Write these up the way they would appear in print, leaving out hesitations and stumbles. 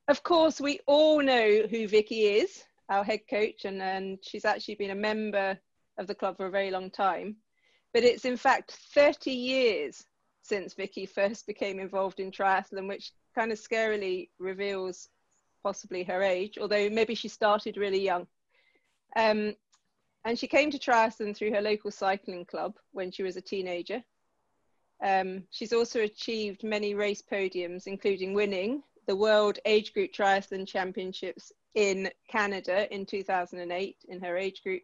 Of course, we all know who Vicky is, our head coach, and she's actually been a member of the club for a very long time. But it's in fact 30 years since Vicky first became involved in triathlon, which kind of scarily reveals possibly her age, although maybe she started really young. And she came to triathlon through her local cycling club when she was a teenager. She's also achieved many race podiums, including winning the World Age Group Triathlon Championships in Canada in 2008 in her age group,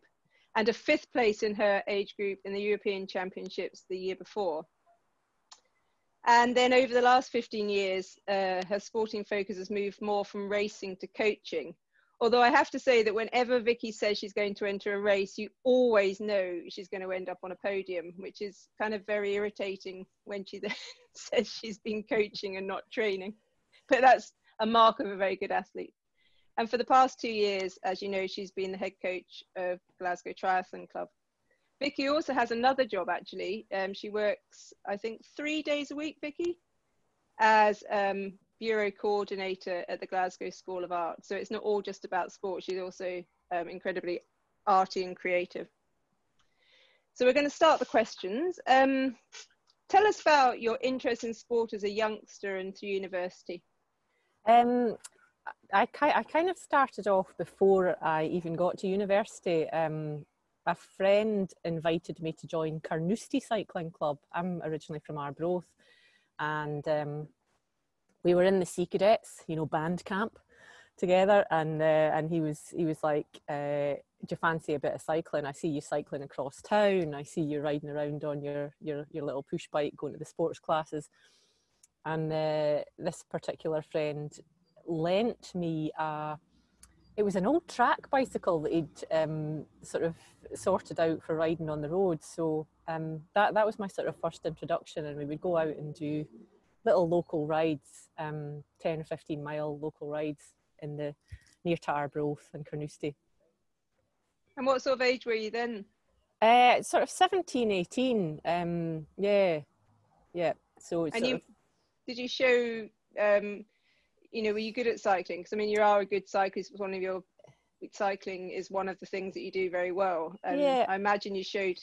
and a 5th place in her age group in the European Championships the year before. And then over the last 15 years, her sporting focus has moved more from racing to coaching. Although I have to say that whenever Vicky says she's going to enter a race, you always know she's going to end up on a podium, which is kind of very irritating when she then says she's been coaching and not training. But that's a mark of a very good athlete. And for the past 2 years, as you know, she's been the head coach of Glasgow Triathlon Club. Vicky also has another job, actually. She works, I think, 3 days a week, Vicky, as bureau coordinator at the Glasgow School of Art. So it's not all just about sport. She's also incredibly arty and creative. So we're going to start the questions. Tell us about your interest in sport as a youngster and through university. I kind of started off before I even got to university. A friend invited me to join Carnoustie Cycling Club. I'm originally from Arbroath, and we were in the Sea Cadets, you know, band camp together, and he was like, do you fancy a bit of cycling? I see you cycling across town. I see you riding around on your little push bike going to the sports classes. And this particular friend lent me it was an old track bicycle that he'd sort of sorted out for riding on the road. So that was my sort of first introduction, and we would go out and do little local rides, 10 or 15 mile local rides near to Arbroath and Carnoustie. And what sort of age were you then? Sort of 17, 18. Yeah. So and did you show, you know, were you good at cycling? Because I mean, you are a good cyclist. Cycling is one of the things that you do very well. And yeah. I imagine you showed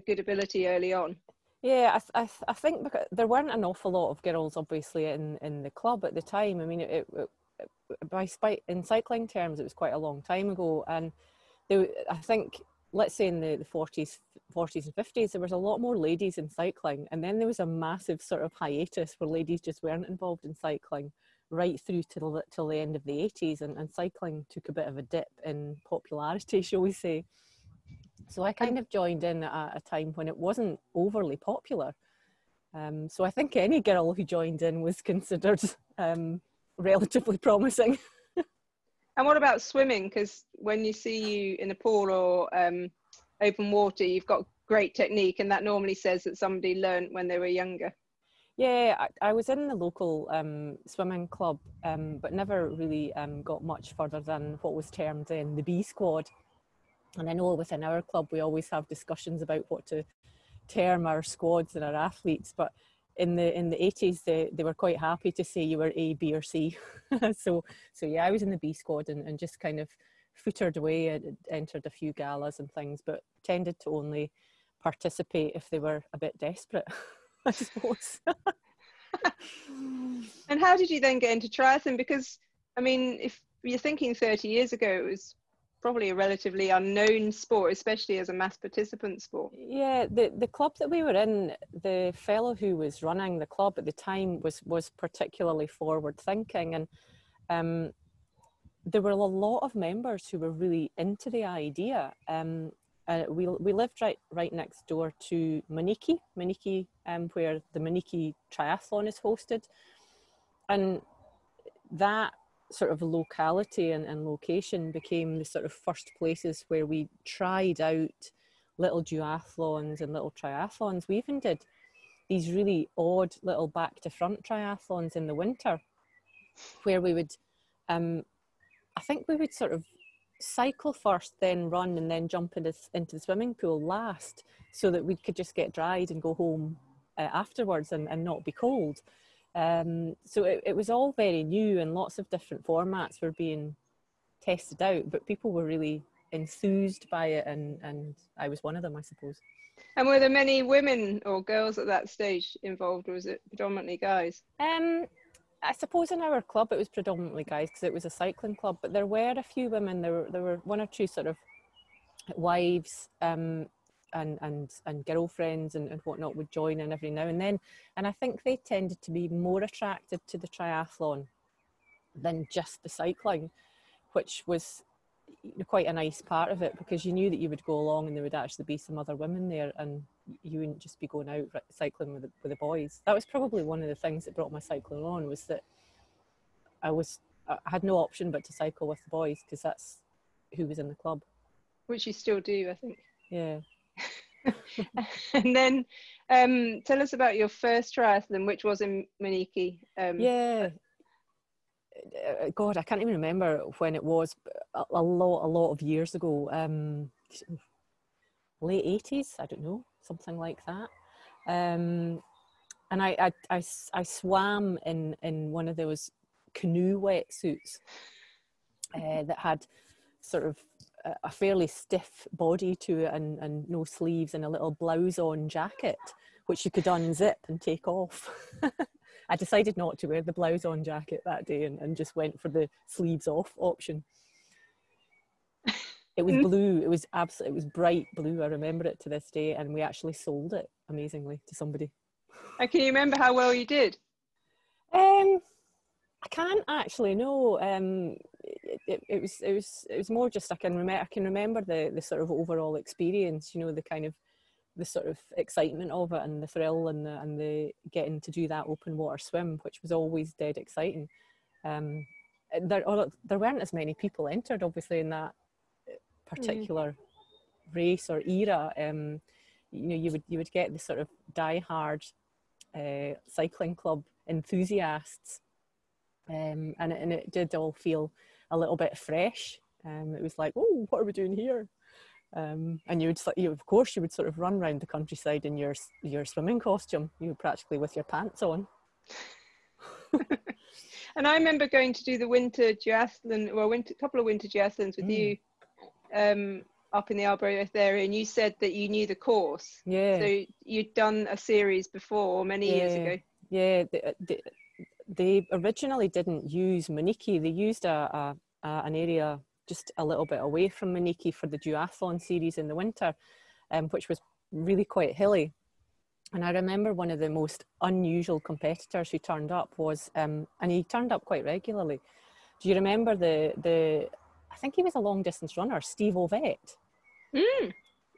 good ability early on. Yeah, I think because there weren't an awful lot of girls, obviously, in the club at the time. I mean, in cycling terms, it was quite a long time ago. And I think, let's say in the 40s and 50s, there was a lot more ladies in cycling. And then there was a massive sort of hiatus where ladies just weren't involved in cycling right through till the end of the 80s. And cycling took a bit of a dip in popularity, shall we say. So I kind of joined in at a time when it wasn't overly popular. So I think any girl who joined in was considered relatively promising. And what about swimming? Because when you see you in a pool or open water, you've got great technique, and that normally says that somebody learned when they were younger. Yeah, I was in the local swimming club, but never really got much further than what was termed then the B squad. And I know within our club, we always have discussions about what to term our squads and our athletes. But in the 80s, they were quite happy to say you were A, B or C. so yeah, I was in the B squad and just kind of footered away and entered a few galas and things, but tended to only participate if they were a bit desperate, I suppose. And how did you then get into triathlon? Because, I mean, if you're thinking 30 years ago, it was probably a relatively unknown sport, especially as a mass participant sport. Yeah, the club that we were in, the fellow who was running the club at the time was particularly forward thinking, and there were a lot of members who were really into the idea. We lived right next door to Maniki, where the Maniki Triathlon is hosted, and that sort of locality and location became the sort of first places where we tried out little duathlons and little triathlons. We even did these really odd little back to front triathlons in the winter, where we would, I think we would sort of cycle first, then run, and then jump into the swimming pool last, so that we could just get dried and go home afterwards and not be cold. So it was all very new, and lots of different formats were being tested out, but people were really enthused by it, and I was one of them, I suppose. And were there many women or girls at that stage involved, or was it predominantly guys? I suppose in our club it was predominantly guys because it was a cycling club, but there were a few women. There were one or two sort of wives and girlfriends and whatnot would join in every now and then, and I think they tended to be more attracted to the triathlon than just the cycling, which was quite a nice part of it, because you knew that you would go along and there would actually be some other women there, and you wouldn't just be going out cycling with the boys. That was probably one of the things that brought my cycling on, was that I had no option but to cycle with the boys, because that's who was in the club. Which you still do, I think. Yeah. And then tell us about your first triathlon, which was in Maniki. Yeah. God, I can't even remember when it was. A lot of years ago. Late 80s, I don't know, something like that. And I swam in one of those canoe wetsuits that had sort of a fairly stiff body to it, and no sleeves, and a little blouse on jacket, which you could unzip and take off. I decided not to wear the blouse on jacket that day, and just went for the sleeves off option. It was blue. It was bright blue. I remember it to this day, and we actually sold it amazingly to somebody. And can you remember how well you did? I can't actually. No. It was more just I can remember the sort of overall experience. You know, the sort of excitement of it, and the thrill, and the getting to do that open water swim, which was always dead exciting. There weren't as many people entered, obviously, in that particular race or era. You know, you would get the sort of die-hard cycling club enthusiasts, and it did all feel a little bit fresh. It was like, oh, what are we doing here? And of course you would sort of run around the countryside in your swimming costume, practically with your pants on. And I remember going to do the winter duathlon, couple of winter duathlons with you, up in the Arbroath area, and you said that you knew the course. Yeah. So you'd done a series before many years ago. Yeah. They originally didn't use Maniki. They used an area just a little bit away from Maniki for the duathlon series in the winter, which was really quite hilly. And I remember one of the most unusual competitors who turned up was, and he turned up quite regularly. Do you remember I think he was a long distance runner, Steve Ovett.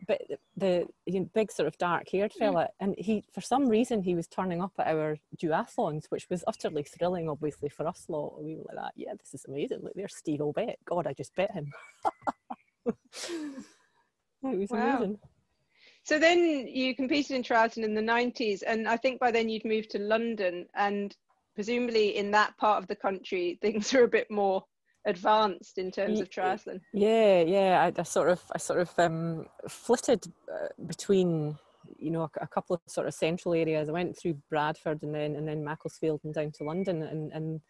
But the big sort of dark haired fella, and for some reason he was turning up at our duathlons, which was utterly thrilling, obviously, for us lot. We were like that, yeah, this is amazing. Look, there's Steve Ovett. God, I just bet him. It was amazing. So then you competed in triathlon in the 90s, and I think by then you'd moved to London, and presumably in that part of the country things are a bit more advanced in terms of triathlon. Yeah. I sort of flitted between, a couple of sort of central areas. I went through Bradford and then Macclesfield and down to London, and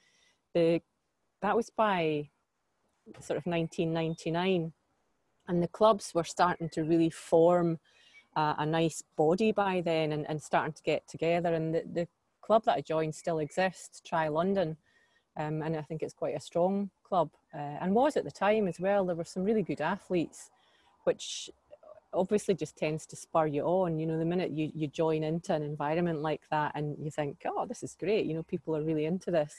that was by sort of 1999, and the clubs were starting to really form a nice body by then, and starting to get together. And the club that I joined still exists, Tri London. And I think it's quite a strong club, and was at the time as well. There were some really good athletes, which obviously just tends to spur you on. The minute you join into an environment like that and you think, oh, this is great, people are really into this,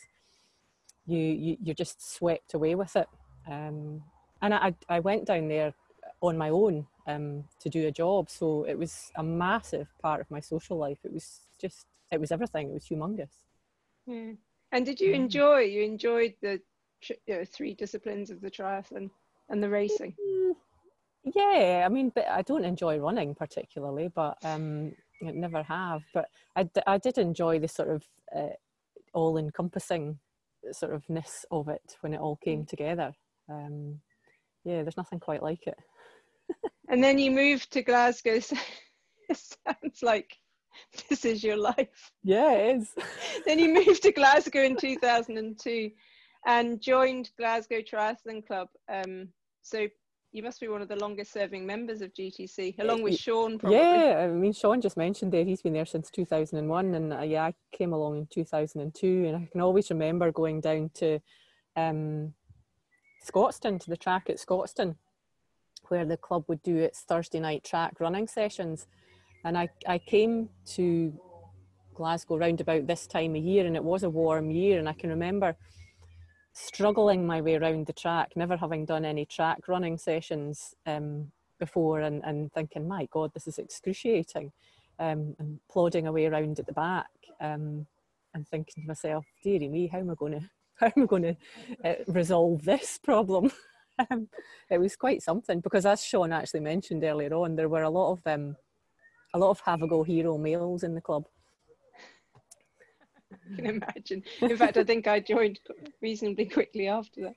you're just swept away with it. And I went down there on my own to do a job, so it was a massive part of my social life. It was everything. It was humongous. Yeah. And did you enjoyed the three disciplines of the triathlon and the racing? Yeah, I mean, but I don't enjoy running particularly, but I never have. But I did enjoy the sort of all-encompassing sort of ness of it when it all came together. Yeah, there's nothing quite like it. And then you moved to Glasgow. It sounds like this is your life. Yeah, it is. Then you moved to Glasgow in 2002 and joined Glasgow Triathlon Club. So you must be one of the longest serving members of GTC, along with Sean, probably. Yeah, I mean, Sean just mentioned there, he's been there since 2001, and yeah, I came along in 2002, and I can always remember going down to Scotstoun, to the track at Scotstoun, where the club would do its Thursday night track running sessions. And I came to Glasgow round about this time of year, and it was a warm year, and I can remember struggling my way around the track, never having done any track running sessions before, and thinking, my God, this is excruciating, and plodding away around at the back, and thinking to myself, dearie me, how am I going to resolve this problem? It was quite something, because as Sean actually mentioned earlier on, there were a lot of have-a-go hero males in the club. I can imagine. In fact, I think I joined reasonably quickly after that.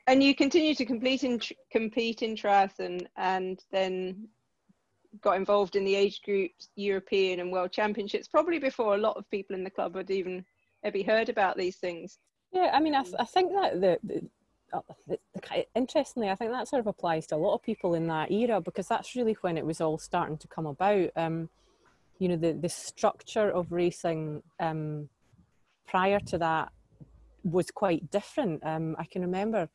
And you continue to compete in triathlon, and then got involved in the age groups, European and World Championships, probably before a lot of people in the club had even maybe heard about these things. Yeah, I mean, I think that interestingly, I think that sort of applies to a lot of people in that era, because that's really when it was all starting to come about. You know, the structure of racing prior to that was quite different. I can remember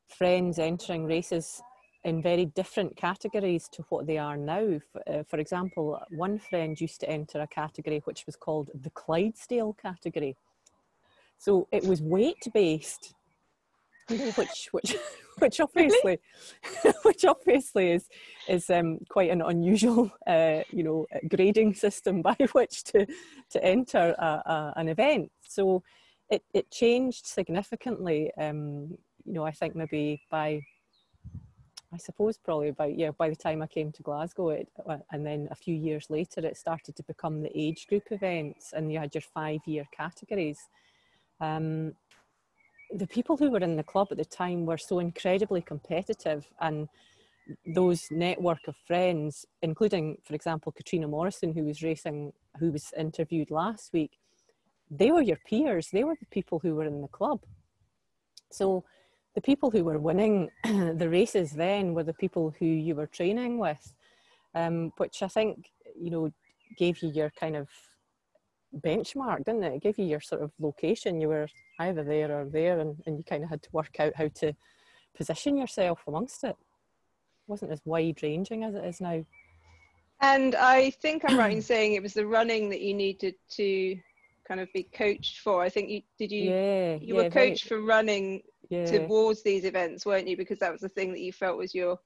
friends entering races in very different categories to what they are now. For example, one friend used to enter a category which was called the Clydesdale category. So it was weight based, you know, which obviously is quite an unusual you know, grading system by which to enter an event. So it changed significantly. You know, I think maybe by the time I came to Glasgow, and then a few years later, it started to become the age group events, and you had your 5-year categories. The people who were in the club at the time were so incredibly competitive, and those network of friends, including, for example, Katrina Morrison, who was interviewed last week, they were your peers. They were the people who were in the club. So the people who were winning the races then were the people who you were training with, which I think, you know, gave you your kind of benchmark, didn't it? It gave you your sort of location. You were either there or there, and you kind of had to work out how to position yourself amongst it. It wasn't as wide-ranging as it is now. And I think I'm right in saying it was the running that you needed to kind of be coached for. I think you were coached for running towards these events, weren't you? Because that was the thing that you felt was your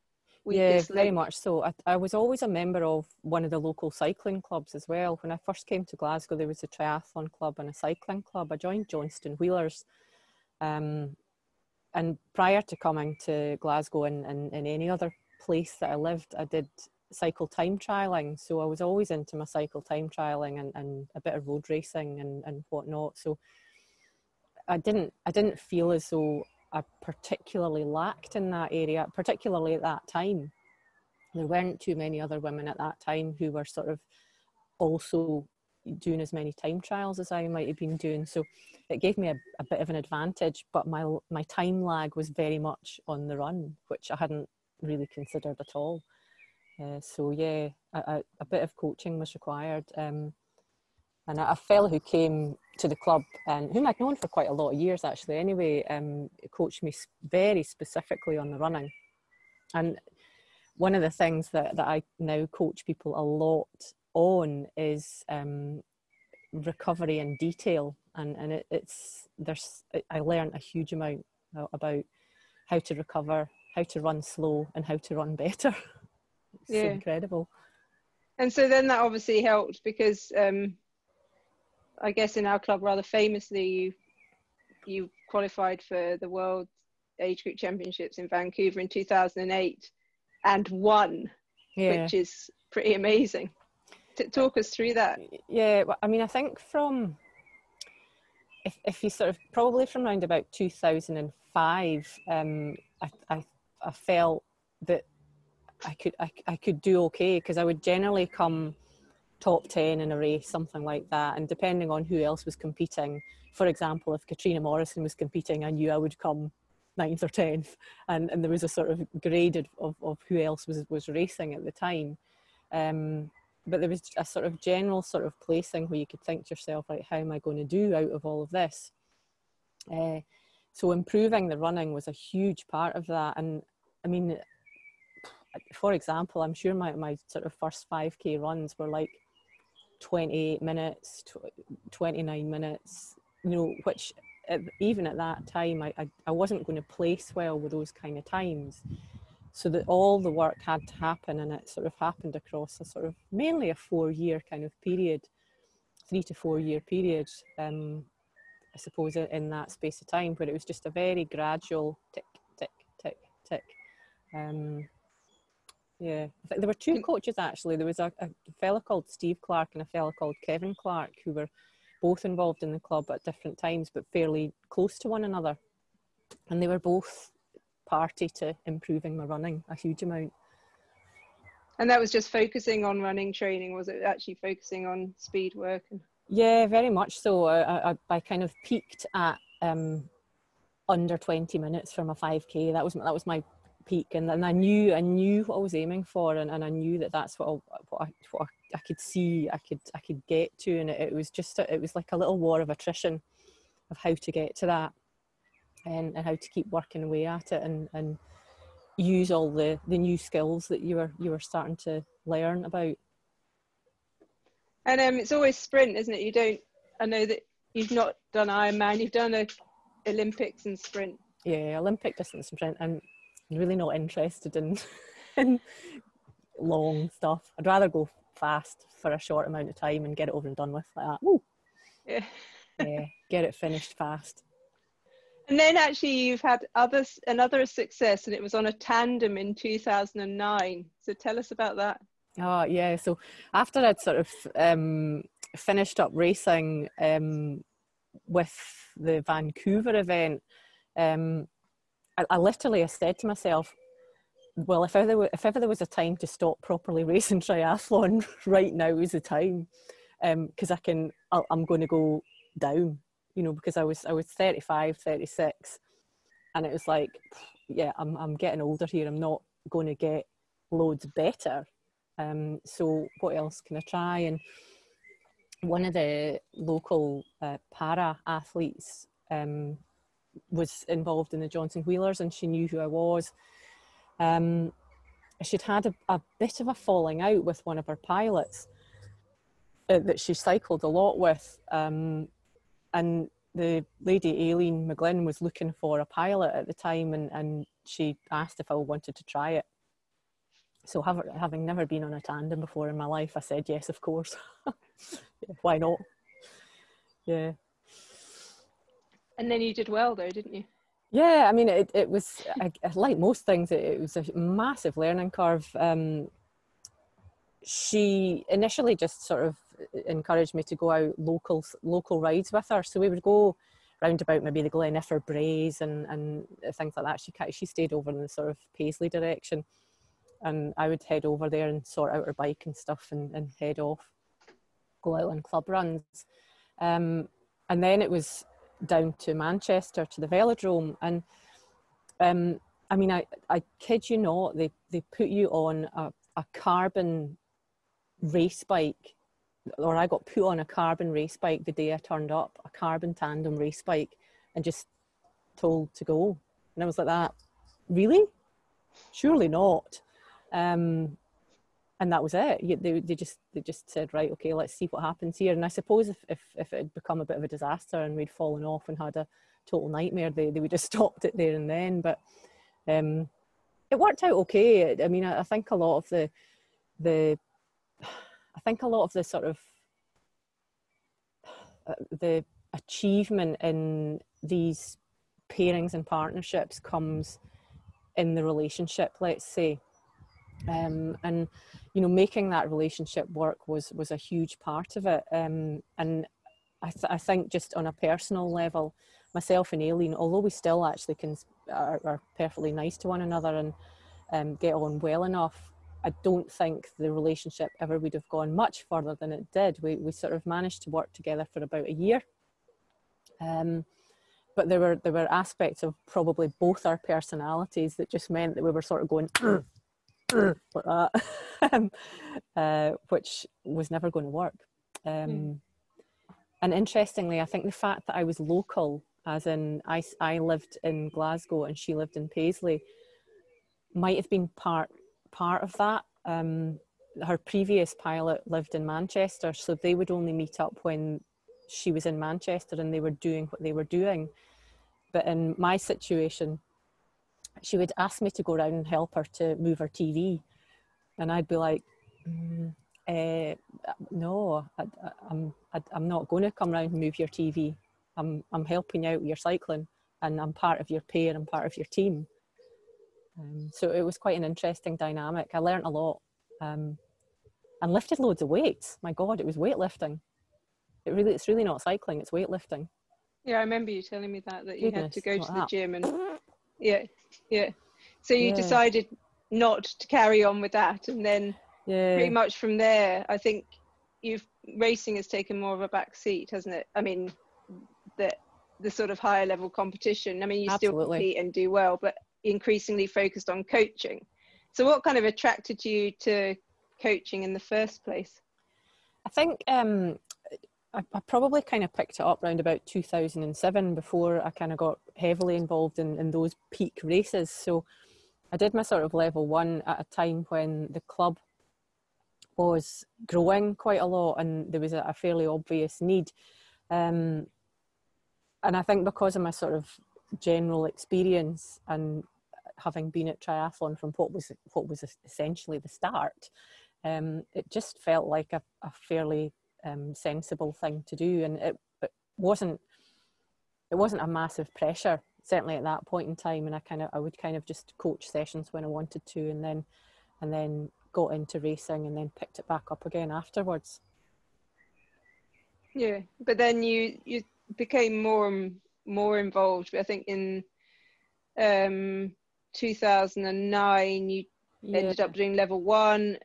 weakest link. Very much so. I was always a member of one of the local cycling clubs as well. When I first came to Glasgow, there was a triathlon club and a cycling club. I joined Johnston Wheelers. And prior to coming to Glasgow and any other place that I lived, I did cycle time trialling. So I was always into my cycle time trialling and a bit of road racing and whatnot. So I didn't feel as though I particularly lacked in that area, particularly at that time. There weren't too many other women at that time who were sort of also doing as many time trials as I might have been doing. So it gave me a bit of an advantage, but my time lag was very much on the run, which I hadn't really considered at all. So yeah, a bit of coaching was required. And a fellow who came to the club, and whom I'd known for quite a lot of years actually anyway, coached me very specifically on the running. And one of the things that I now coach people a lot on is recovery in detail, and I learned a huge amount about how to recover, how to run slow, and how to run better. It's incredible. And so then that obviously helped, because I guess in our club, rather famously, you qualified for the World Age Group Championships in Vancouver in 2008 and won, which is pretty amazing. Talk us through that. Yeah, well, I mean, I think if you sort of, probably from around about 2005, I felt that I could do okay, because I would generally come top 10 in a race, something like that. And depending on who else was competing, for example, if Katrina Morrison was competing, I knew I would come 9th or 10th. And there was a sort of grade of who else was racing at the time. But there was a sort of general sort of placing where you could think to yourself, like, how am I going to do out of all of this? So improving the running was a huge part of that. And I mean, for example, I'm sure my sort of first 5K runs were like 28 minutes, 29 minutes, you know, which even at that time, I wasn't going to place well with those kind of times. So that all the work had to happen, and it sort of happened across a sort of mainly a 4-year kind of period, 3 to 4 year period, I suppose, in that space of time, where it was just a very gradual tick, tick, tick, tick. Yeah, there were two coaches actually. There was a fella called Steve Clark and a fella called Kevin Clark, who were both involved in the club at different times, but fairly close to one another. And they were both party to improving my running a huge amount. And that was just focusing on running training? Was it actually focusing on speed work? Yeah, very much so. I kind of peaked at under 20 minutes from a 5K. That was my peak, and I knew what I was aiming for, and I knew that's what I could see I could get to, and it was like a little war of attrition of how to get to that, and how to keep working away at it, and use all the new skills that you were starting to learn about. And it's always sprint, isn't it? I know that you've not done Ironman, you've done Olympics and sprint. Yeah, Olympic distance sprint. I'm really not interested in long stuff. I'd rather go fast for a short amount of time and get it over and done with like that. Woo. Yeah. Yeah, get it finished fast. And then actually you've had another success, and it was on a tandem in 2009. So tell us about that. Oh yeah, so after I'd sort of finished up racing with the Vancouver event, I literally said to myself, well, if ever there was a time to stop properly racing triathlon, right now is the time, because I'm going to go down, you know, because I was 35, 36, and it was like, yeah, I'm getting older here. I'm not going to get loads better. So what else can I try? And one of the local para athletes was involved in the Johnson Wheelers, and she knew who I was. She'd had a bit of a falling out with one of her pilots that she cycled a lot with, and the lady Aileen McGlynn was looking for a pilot at the time, and she asked if I wanted to try it. So having never been on a tandem before in my life, I said yes, of course. Yeah, why not? Yeah. And then you did well though, didn't you? Yeah, I mean, it was, like most things, it was a massive learning curve. She initially just sort of encouraged me to go out local rides with her. So we would go round about maybe the Gleniffer Braes and things like that. She stayed over in the sort of Paisley direction, and I would head over there and sort out her bike and stuff, and head off, go out on club runs. And then it was down to Manchester to the velodrome, and I mean, I kid you not, they put you on a carbon race bike, or I got put on a carbon race bike the day I turned up, a carbon tandem race bike, and just told to go. And I was like, that, really? Surely not. And that was it. They just said, right, okay, let's see what happens here. And I suppose if it had become a bit of a disaster and we'd fallen off and had a total nightmare, they would have stopped it there and then. But it worked out okay. I mean, I think a lot of the sort of the achievement in these pairings and partnerships comes in the relationship, let's say. And you know, making that relationship work was a huge part of it. And I think just on a personal level, myself and Aileen, although we still actually are perfectly nice to one another and get on well enough, I don't think the relationship ever would have gone much further than it did. We sort of managed to work together for about a year. But there were aspects of probably both our personalities that just meant that we were sort of going like that, which was never going to work. And interestingly, I think the fact that I was local, as in I lived in Glasgow and she lived in Paisley, might have been part of that. Her previous pilot lived in Manchester, so they would only meet up when she was in Manchester and they were doing what they were doing. But in my situation, she would ask me to go around and help her to move her TV. And I'd be like, no, I'm not going to come around and move your TV. I'm helping out with your cycling, and I'm part of your pair, I'm part of your team. So it was quite an interesting dynamic. I learned a lot, and lifted loads of weights. My God, it was weightlifting. It's really not cycling, it's weightlifting. Yeah, I remember you telling me that you had to go to the gym and yeah. So you decided not to carry on with that, and then pretty much from there, I think racing has taken more of a back seat, hasn't it? I mean, the sort of higher level competition. I mean, you still compete and do well, but increasingly focused on coaching. So what kind of attracted you to coaching in the first place? I think I probably kind of picked it up around about 2007 before I kind of got heavily involved in those peak races. So I did my sort of level 1 at a time when the club was growing quite a lot and there was a fairly obvious need. And I think because of my sort of general experience and having been at triathlon from what was essentially the start, it just felt like a fairly sensible thing to do, and it wasn't a massive pressure, certainly at that point in time. And I would kind of just coach sessions when I wanted to, and then got into racing and then picked it back up again afterwards. Yeah, but then you became more involved. I think in 2009 you ended up doing level 1,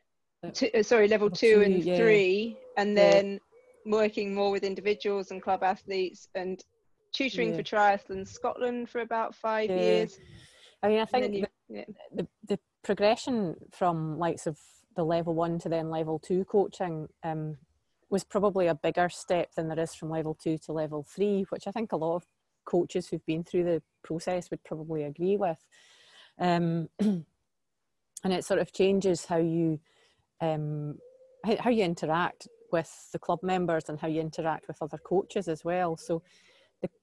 level 2 and 3, and then working more with individuals and club athletes and tutoring for Triathlon Scotland for about 5 years. I mean, I think the progression from likes of the level 1 to then level 2 coaching was probably a bigger step than there is from level 2 to level 3, which I think a lot of coaches who've been through the process would probably agree with. And it sort of changes how you interact with the club members and how you interact with other coaches as well. So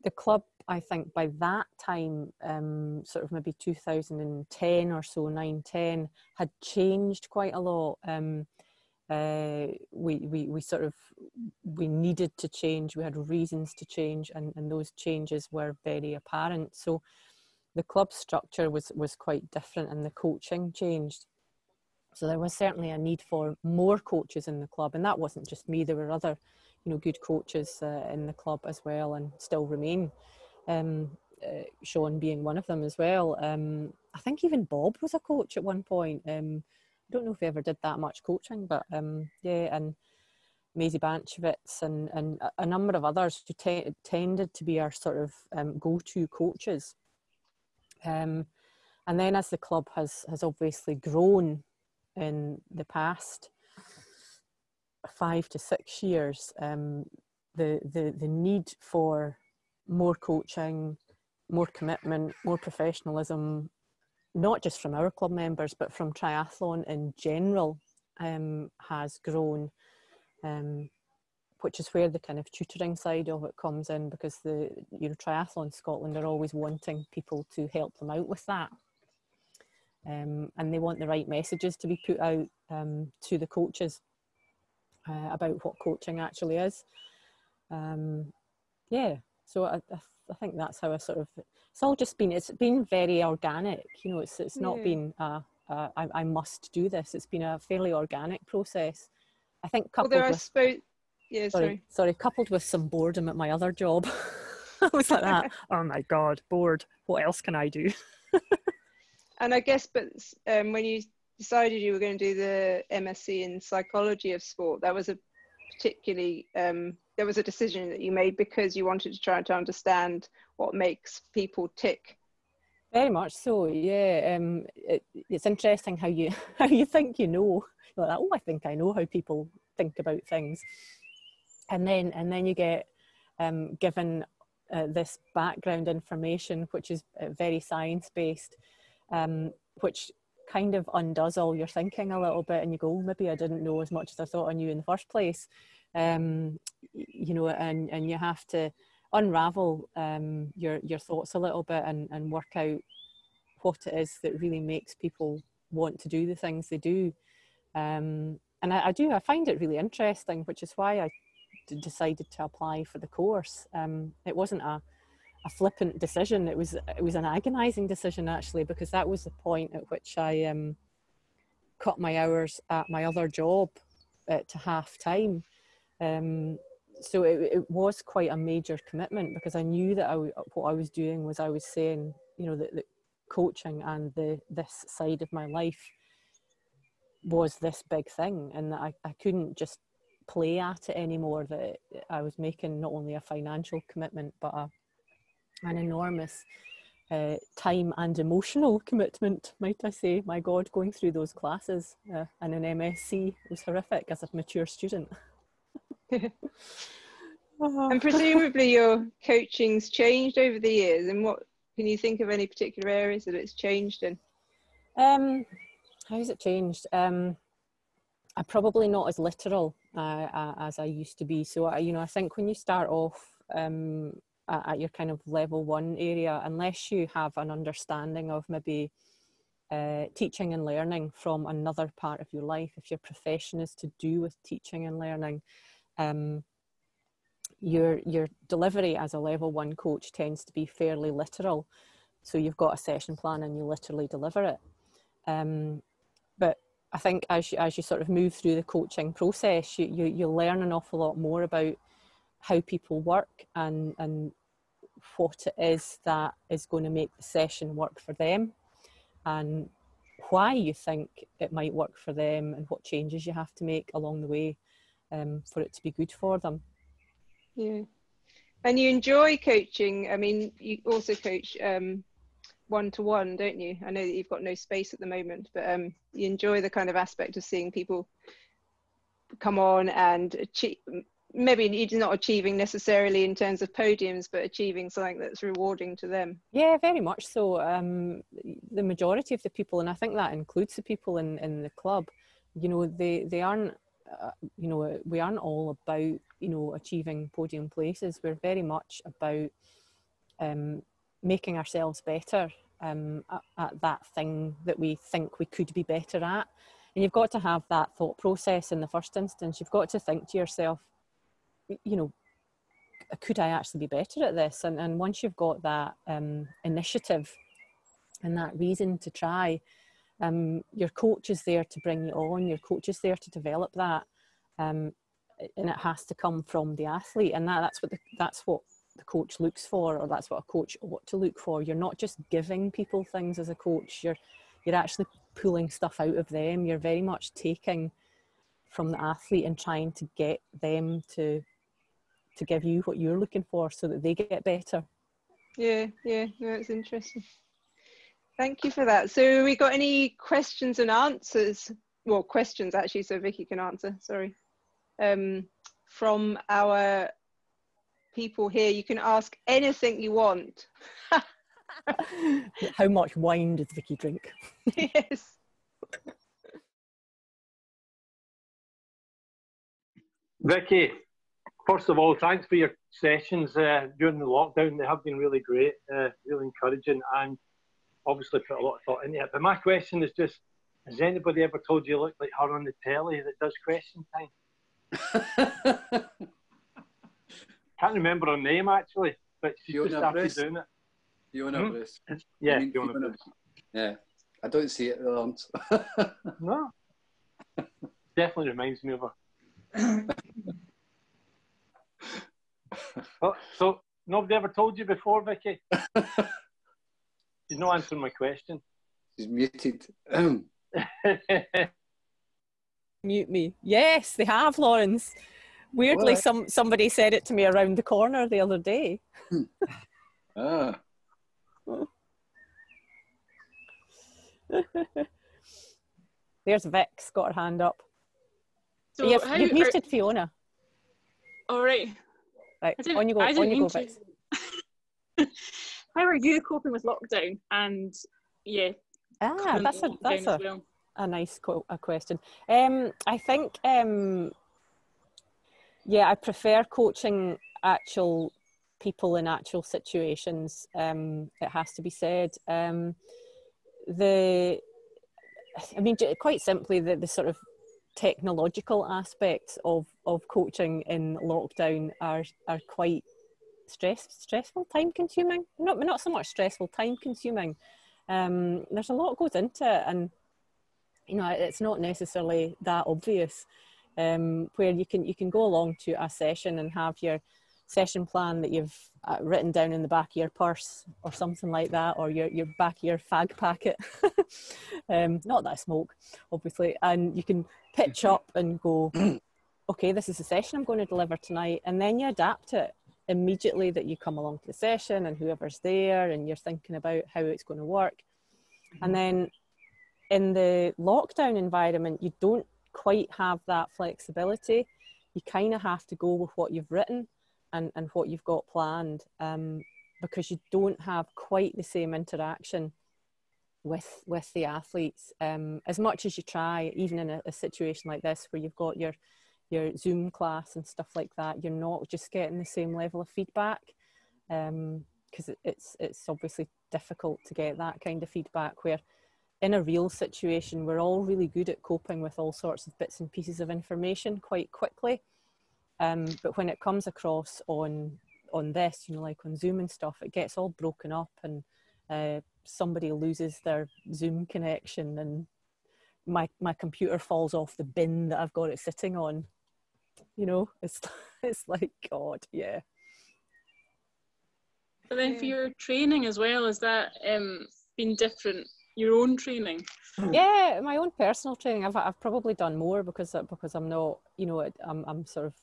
the club, I think by that time, sort of maybe 2010 or so, 9-10, had changed quite a lot. We needed to change, we had reasons to change, and those changes were very apparent. So the club structure was quite different and the coaching changed. So there was certainly a need for more coaches in the club, and that wasn't just me. There were other, good coaches in the club as well, and still remain. Sean being one of them as well. I think even Bob was a coach at one point. I don't know if he ever did that much coaching, but and Maisie Banchevitz and a number of others who tended to be our sort of go-to coaches. And then as the club has obviously grown in the past 5 to 6 years, the need for more coaching, more commitment, more professionalism, not just from our club members but from triathlon in general, has grown, which is where the kind of tutoring side of it comes in, because the Triathlon Scotland are always wanting people to help them out with that, and they want the right messages to be put out to the coaches about what coaching actually is. So I think that's how it's been very organic. It's not been I must do this. It's been a fairly organic process, I think, coupled coupled with some boredom at my other job. I was like that. Oh my God, bored. What else can I do? And I guess, but when you decided you were going to do the MSc in psychology of sport, that was a particularly there was a decision that you made because you wanted to try to understand what makes people tick. Very much so, yeah. It's interesting how you how you think you know. You're like, oh, I think I know how people think about things, and then you get given this background information, which is very science based, which kind of undoes all your thinking a little bit, and you go, oh, maybe I didn't know as much as I thought I knew in the first place, you know, and you have to unravel your thoughts a little bit and work out what it is that really makes people want to do the things they do. And I find it really interesting, which is why I decided to apply for the course. It wasn't a flippant decision. It was an agonizing decision, actually, because that was the point at which I cut my hours at my other job to half time. So it was quite a major commitment, because I knew that what I was doing was, I was saying, you know, that coaching and this side of my life was this big thing, and that I couldn't just play at it anymore, that I was making not only a financial commitment, but an enormous time and emotional commitment, might I say. My God, going through those classes and an MSc was horrific as a mature student. And presumably your coaching's changed over the years, and what can you think of any particular areas that it's changed in? How has it changed? I'm probably not as literal as I used to be. So I think when you start off at your kind of level 1 area, unless you have an understanding of maybe teaching and learning from another part of your life, if your profession is to do with teaching and learning, your delivery as a level 1 coach tends to be fairly literal. So you've got a session plan and you literally deliver it. But I think as you sort of move through the coaching process, you learn an awful lot more about how people work and what it is that is going to make the session work for them, and why you think it might work for them, and what changes you have to make along the way for it to be good for them. Yeah. And you enjoy coaching. I mean, you also coach one-to-one, don't you? I know that you've got no space at the moment, but you enjoy the kind of aspect of seeing people come on and achieve, maybe you're not achieving necessarily in terms of podiums, but achieving something that's rewarding to them. Yeah, very much so. The majority of the people, and I think that includes the people in the club, you know, they aren't, you know, we aren't all about, you know, achieving podium places. We're very much about making ourselves better at that thing that we think we could be better at. And you've got to have that thought process in the first instance. You've got to think to yourself, you know, could I actually be better at this? And once you've got that initiative and that reason to try, your coach is there to bring you on, your coach is there to develop that, and it has to come from the athlete, and that's what the coach looks for, or that's what a coach ought to look for. You're not just giving people things as a coach, you're actually pulling stuff out of them. You're very much taking from the athlete and trying to get them to give you what you're looking for so that they get better. Yeah, no, it's interesting. Thank you for that. So we got any questions and answers? Well, questions actually, so Vicky can answer, sorry. From our people here, you can ask anything you want. How much wine did Vicky drink? Yes. Vicky, first of all, thanks for your sessions during the lockdown. They have been really great, really encouraging, and obviously put a lot of thought into it. But my question is just, has anybody ever told you look like her on the telly that does question time? Can't remember her name actually, but she's just started doing it. Fiona Bruce. Yeah, Fiona Bruce. Yeah, I don't see it around. No, definitely reminds me of her. Oh, so nobody ever told you before, Vicky? She's not answering my question. She's muted. Mute me. Yes, they have, Lawrence. Weirdly, What? somebody said it to me around the corner the other day. Ah. There's Vic's got her hand up. So You've muted Fiona. All right. Right, on you go, Vic. How are you coping with lockdown? And yeah, that's a nice question. I think I prefer coaching actual people in actual situations. It has to be said. Quite simply, the sort of technological aspects of coaching in lockdown are quite stressful, time consuming. Not so much stressful, time consuming. There's a lot goes into it, and it's not necessarily that obvious. Where you can go along to a session and have your session plan that you've written down in the back of your purse or something like that, or your back of your fag packet. Not that I smoke, obviously, and you can pitch up and go, okay, this is the session I'm going to deliver tonight, and then you adapt it immediately that you come along to the session and whoever's there, and you're thinking about how it's going to work. And then in the lockdown environment, you don't quite have that flexibility. You kind of have to go with what you've written and what you've got planned, because you don't have quite the same interaction with the athletes. As much as you try, even in a situation like this where you've got your Zoom class and stuff like that, you're not just getting the same level of feedback, because it's obviously difficult to get that kind of feedback, where in a real situation we're all really good at coping with all sorts of bits and pieces of information quite quickly, but when it comes across on this, like on Zoom and stuff, it gets all broken up, and somebody loses their Zoom connection, and my computer falls off the bin that I've got it sitting on. It's like, God, yeah. But then for your training as well, has that been different? Your own training? Yeah, my own personal training. I've probably done more because I'm not, I'm sort of,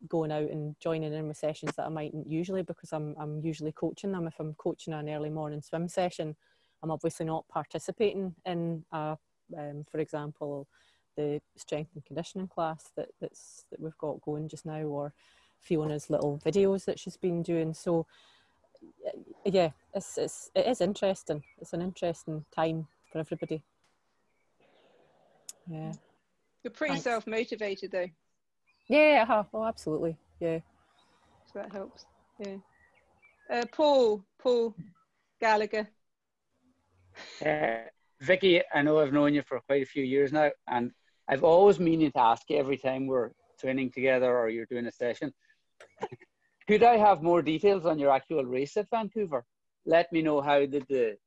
going out and joining in with sessions that I mightn't usually, because I'm usually coaching them. If I'm coaching an early morning swim session, I'm obviously not participating in, for example, the strength and conditioning class that we've got going just now, or Fiona's little videos that she's been doing. So yeah, it is interesting. It's an interesting time for everybody. Yeah. You're pretty self-motivated though. Yeah, oh, absolutely. Yeah. So that helps. Yeah. Paul Gallagher. Vicky, I know I've known you for quite a few years now, and I've always meaning to ask you every time we're training together or you're doing a session, could I have more details on your actual race at Vancouver? Let me know, how did it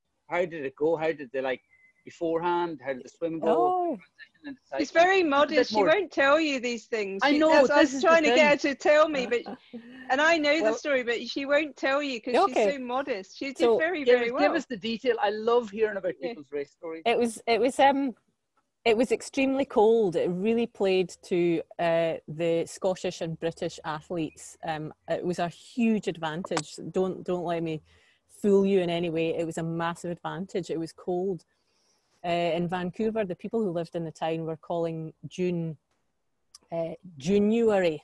go? How did they, beforehand? How did the swim go? Oh. She's very modest. She won't tell you these things. I know. I was trying to get her to tell me, and I know the story, but she won't tell you because she's so modest. She did very well. Give us the detail. I love hearing about people's race stories. It was extremely cold. It really played to the Scottish and British athletes. It was a huge advantage. Don't let me fool you in any way. It was a massive advantage. It was cold. In Vancouver, the people who lived in the town were calling June January,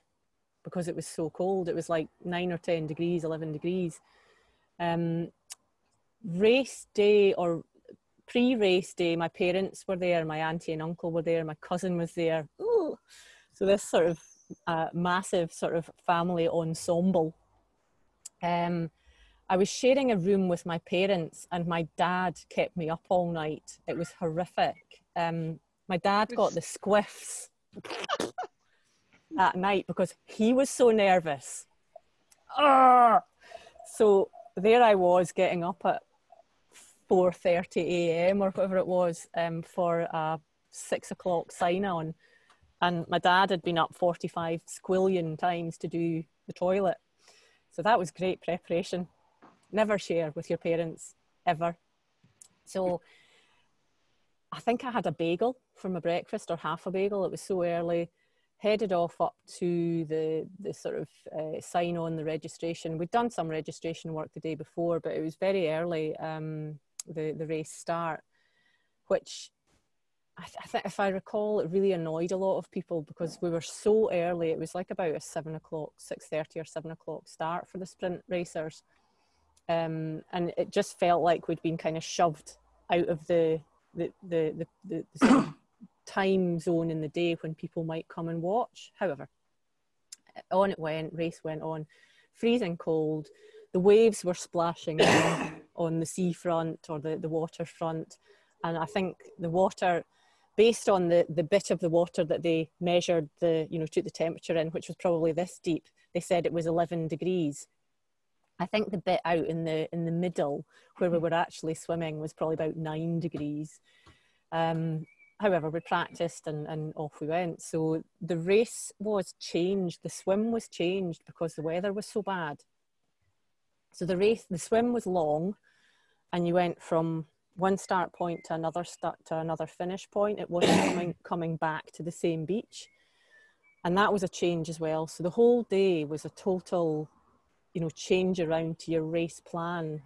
because it was so cold. It was like 9 or 10 degrees, 11 degrees. Race day or pre-race day, my parents were there, my auntie and uncle were there, my cousin was there. Ooh. So this sort of massive sort of family ensemble. I was sharing a room with my parents, and my dad kept me up all night. It was horrific. My dad got the squiffs at night because he was so nervous. So there I was, getting up at 4:30 a.m. or whatever it was, for a 6 o'clock sign on, and my dad had been up 45 squillion times to do the toilet. So that was great preparation. Never share with your parents, ever. So I think I had a bagel for my breakfast, or half a bagel. It was so early. Headed off up to the sort of sign on the registration. We'd done some registration work the day before, but it was very early, the race start, which I think, if I recall, it really annoyed a lot of people because we were so early. It was like about a 7 o'clock, 6:30 or 7 o'clock start for the sprint racers. And it just felt like we'd been kind of shoved out of the sort of time zone in the day when people might come and watch. However, on it went, race went on, freezing cold. The waves were splashing on the seafront or the waterfront. And I think the water, based on the bit of the water that they measured, took the temperature in, which was probably this deep, they said it was 11 degrees. I think the bit out in the middle where we were actually swimming was probably about 9 degrees. However, we practiced and off we went. So the race was changed. The swim was changed because the weather was so bad. So the swim was long, and you went from one start point to another finish point. It wasn't coming back to the same beach, and that was a change as well. So the whole day was a total, change around to your race plan,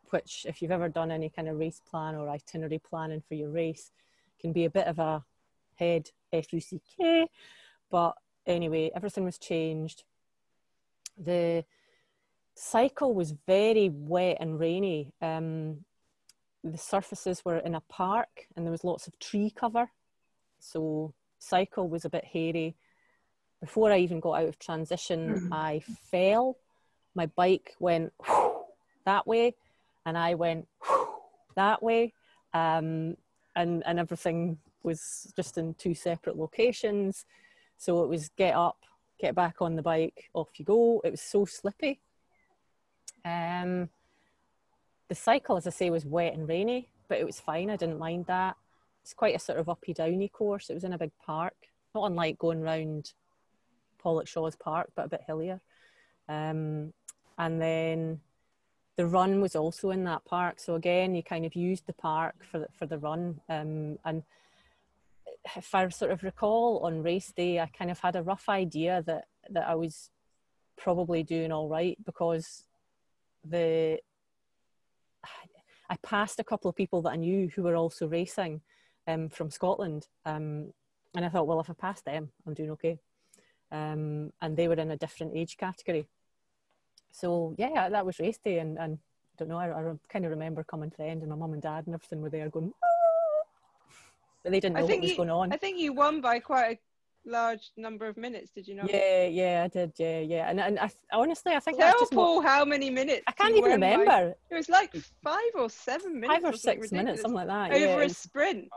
which, if you've ever done any kind of race plan or itinerary planning for your race, can be a bit of a head F-U-C-K. But anyway, everything was changed. The cycle was very wet and rainy. The surfaces were in a park and there was lots of tree cover. So cycle was a bit hairy. Before I even got out of transition, I fell. My bike went that way and I went that way. And everything was just in two separate locations. So it was get up, get back on the bike, off you go. It was so slippy. The cycle, as I say, was wet and rainy, but it was fine. I didn't mind that. It's quite a sort of uppy downy course. It was in a big park, not unlike going round Pollockshaw's Park, but a bit hillier. And then the run was also in that park. So again, you kind of used the park for the run. And if I sort of recall, on race day, I kind of had a rough idea that I was probably doing all right, because I passed a couple of people that I knew who were also racing from Scotland. And I thought, well, if I passed them, I'm doing okay. And they were in a different age category. So yeah, that was race day. And I don't know, I kind of remember coming to the end and my mum and dad and everything were there going, ah! But they didn't know what was going on. I think you won by quite a large number of minutes, did you not? Yeah, I did. Yeah. And I honestly, I think Tell that's just Paul how many minutes. I can't even remember. It was like 5 or 7 minutes. 5 or 6 minutes, something like that. Over a sprint.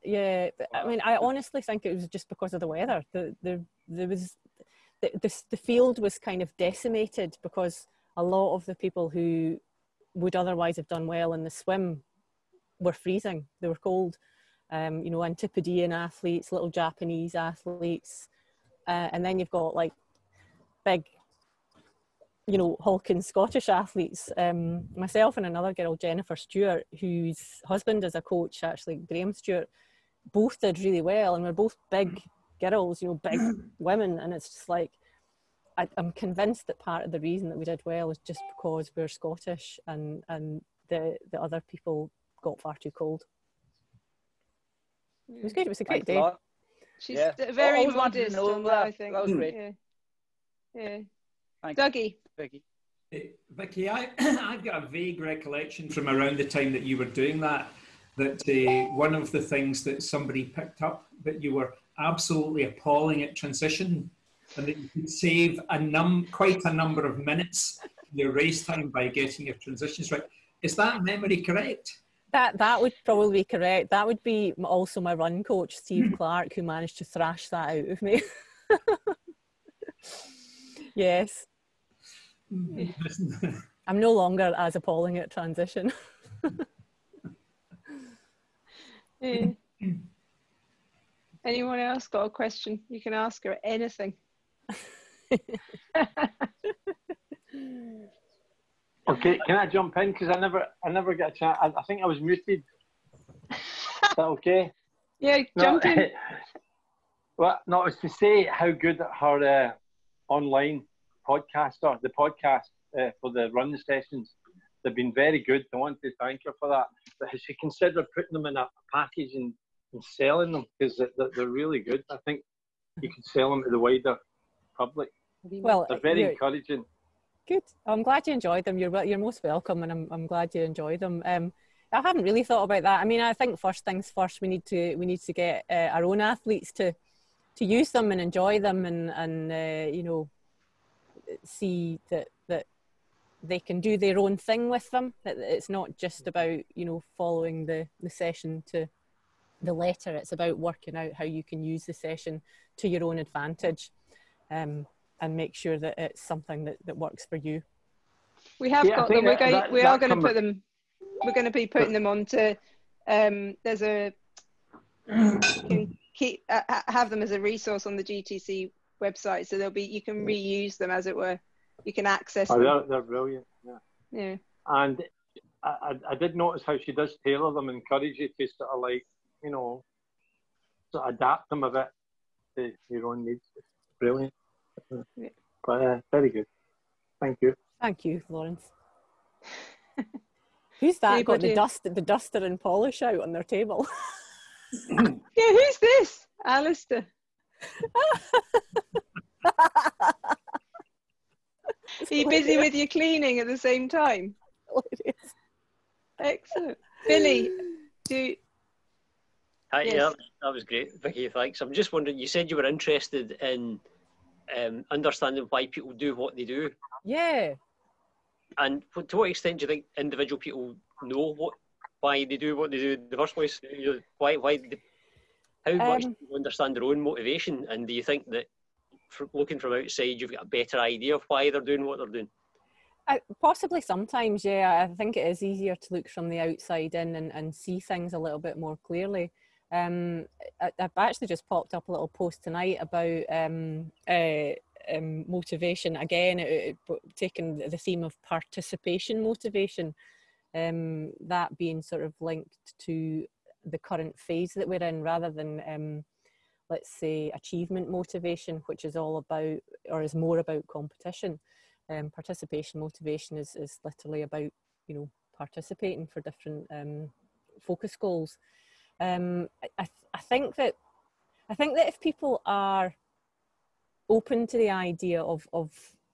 Yeah, I mean, I honestly think it was just because of the weather. There was the field was kind of decimated because a lot of the people who would otherwise have done well in the swim were freezing. They were cold. Antipodean athletes, little Japanese athletes, and then you've got like big, hulking Scottish athletes. Myself and another girl, Jennifer Stewart, whose husband is a coach, actually, Graham Stewart, both did really well, and we're both big girls, big women, and it's just like, I'm convinced that part of the reason that we did well is just because we're Scottish and the other people got far too cold. It was good. It was a great day. She's very modest on that, I think. That was great. Yeah. Thanks. Dougie. Vicky. Vicky, I've got a vague recollection from around the time that you were doing that one of the things that somebody picked up, that you were absolutely appalling at transition, and that you could save quite a number of minutes in your race time by getting your transitions right. Is that memory correct? That would probably be correct. That would be also my run coach, Steve Clark, who managed to thrash that out of me. Yes. I'm no longer as appalling at transition. Yeah. Anyone else got a question? You can ask her anything. Okay, can I jump in? Because I never get a chance. I think I was muted. that okay? Yeah, jump in. Well, no, it's to say how good her online podcast are, the podcast for the run sessions. They've been very good. I want to thank her for that. But has she considered putting them in a package and selling them? Because they're really good. I think you can sell them to the wider public. Well, they're very encouraging. Good. I'm glad you enjoyed them. You're most welcome, and I'm glad you enjoy them. I haven't really thought about that. I mean, I think first things first, we need to get our own athletes to use them and enjoy them, and you know, see that they can do their own thing with them. That it's not just about, you know, following the session to the letter. It's about working out how you can use the session to your own advantage, and make sure that it's something that works for you. We have got them. We are going to put them. We're going to be putting them onto. There's a. You can have them as a resource on the GTC website, so you can reuse them, as it were. You can access them. They're brilliant. Yeah. And I did notice how she does tailor them and encourage you to sort of like, you know, sort of adapt them a bit to your own needs. It's brilliant. Yeah. But very good. Thank you. Thank you, Lawrence. Who's that got the duster and polish out on their table? Yeah, who's this? Alistair. Are you busy with your cleaning at the same time? Excellent. Billy, Hi, yes. yeah, that was great, Vicky, thanks. I'm just wondering, you said you were interested in understanding why people do what they do. Yeah. And to what extent do you think individual people know why they do what they do in the first place? How much do people understand their own motivation? And do you think that looking from outside, you've got a better idea of why they're doing what they're doing? Possibly sometimes, yeah. I think it is easier to look from the outside in and see things a little bit more clearly. I've actually just popped up a little post tonight about motivation. Again, taking the theme of participation motivation, that being sort of linked to the current phase that we're in, rather than let's say achievement motivation, which is all about, or is more about competition. Participation motivation is literally about, you know, participating for different focus goals. I think that if people are open to the idea of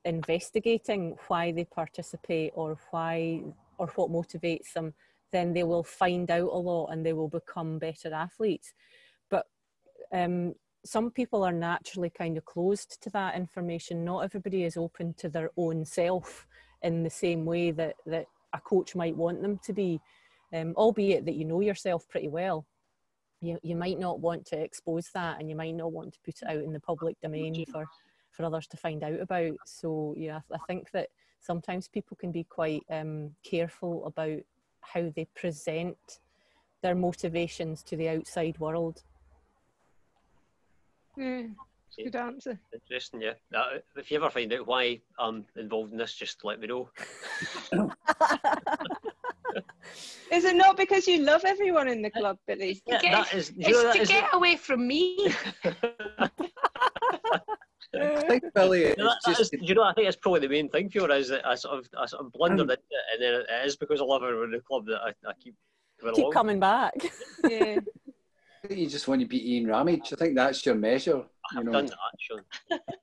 investigating why they participate or what motivates them, then they will find out a lot and they will become better athletes. But some people are naturally kind of closed to that information. Not everybody is open to their own self in the same way that a coach might want them to be, albeit that you know yourself pretty well. You might not want to expose that, and you might not want to put it out in the public domain for others to find out about. So yeah, I think that sometimes people can be quite careful about how they present their motivations to the outside world. Good answer. Interesting, yeah. If you ever find out why I'm involved in this, just let me know. Is it not because you love everyone in the club, Billy? It's to get away from me. I think, Billy, I think it's probably the main thing for her, is that I sort of blundered into it, and then it is because I love her in the club that I keep coming back. Yeah. You just want to beat Ian Ramage. I think that's your measure. I've done that, Sean.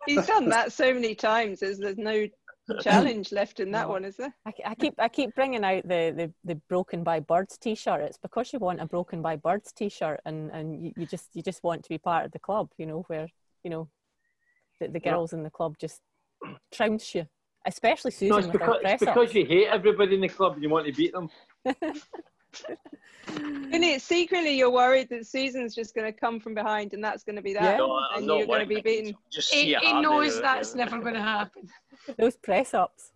He's done that so many times. There's no challenge left in that one, is there? I keep bringing out the Broken by Birds t-shirt. It's because you want a Broken by Birds t-shirt, and you just want to be part of the club, you know, where, you know, the girls in the club just trounce you, especially Susan. No, it's because you hate everybody in the club and you want to beat them. Billy, secretly you're worried that Susan's just going to come from behind and that's going to be that, yeah. No, and you're going to be beaten. He knows that's never going to happen. Those press-ups.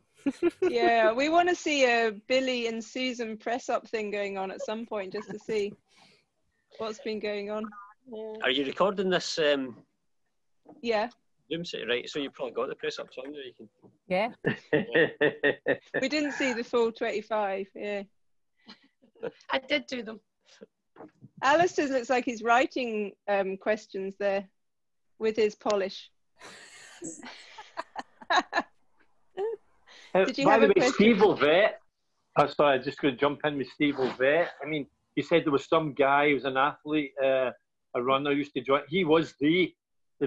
Yeah, we want to see a Billy and Susan press-up thing going on at some point, just to see what's been going on. Are you recording this? Yeah. Zoom set, right? So you probably got the press-ups on there. You can. Yeah. We didn't see the full 25. Yeah. I did do them. Alistair looks like he's writing questions there with his polish. Did you By have the a way, question? Steve Ovett, sorry, I'm just going to jump in with Steve Ovett. I mean, he said there was some guy who was an athlete, a runner, used to join. He was the